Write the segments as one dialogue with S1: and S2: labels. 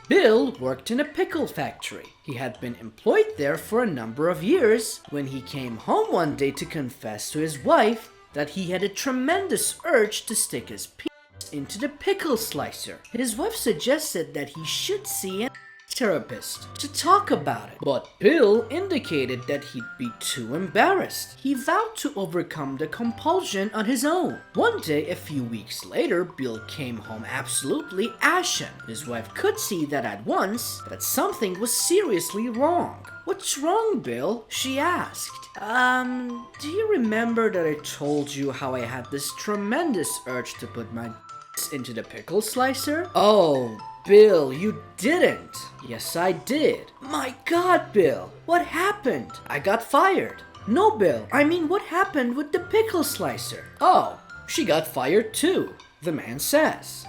S1: Bill worked in a pickle factory. He had been employed there for a number of years when he came home one day to confess to his wife that he had a tremendous urge to stick his penis into the pickle slicer. His wife suggested that he should see a therapist to talk about it, but Bill indicated that he'd be too embarrassed. He vowed to overcome the compulsion on his own. One day, a few weeks later, Bill came home absolutely ashen. His wife could see that at once that something was seriously wrong. "What's wrong, Bill?" she asked. Do you remember that I told you how I had this tremendous urge to put my into the pickle slicer? Oh, Bill, you didn't. Yes, I did. My God, Bill, what happened? I got fired. No, Bill, I mean, what happened with the pickle slicer? Oh, she got fired too, the man says.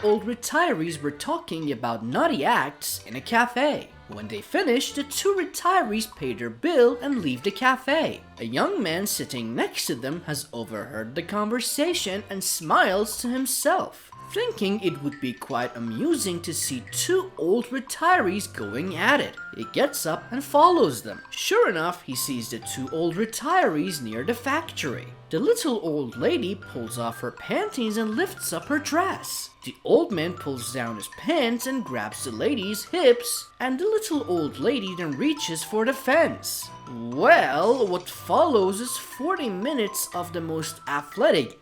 S1: Old retirees were talking about naughty acts in a cafe. When they finished, the two retirees paid their bill and leave the cafe. A young man sitting next to them has overheard the conversation and smiles to himself, thinking it would be quite amusing to see two old retirees going at it. He gets up and follows them. Sure enough, he sees the two old retirees near the factory. The little old lady pulls off her panties and lifts up her dress. The old man pulls down his pants and grabs the lady's hips, and the little old lady then reaches for the fence. Well, what follows is 40 minutes of the most athletic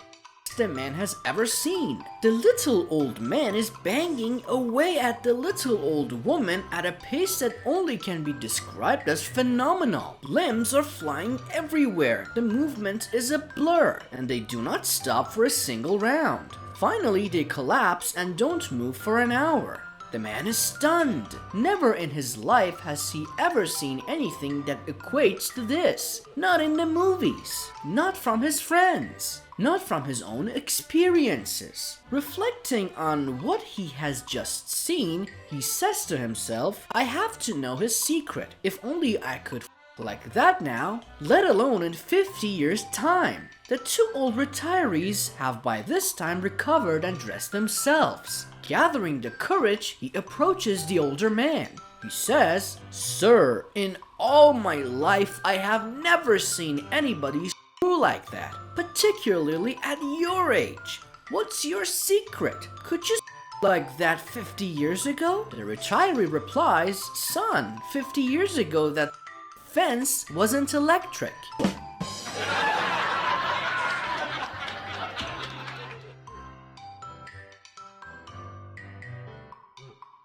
S1: the man has ever seen. The little old man is banging away at the little old woman at a pace that only can be described as phenomenal. Limbs are flying everywhere, the movement is a blur, and they do not stop for a single round. Finally, they collapse and don't move for an hour. The man is stunned. Never in his life has he ever seen anything that equates to this. Not in the movies, not from his friends, not from his own experiences. Reflecting on what he has just seen, he says to himself, I have to know his secret. If only I could like that now, let alone in 50 years' time. The two old retirees have by this time recovered and dressed themselves. Gathering the courage, he approaches the older man. He says, Sir, in all my life I have never seen anybody like that, particularly at your age. What's your secret? Could you like that 50 years ago? The retiree replies, Son, 50 years ago that fence wasn't electric.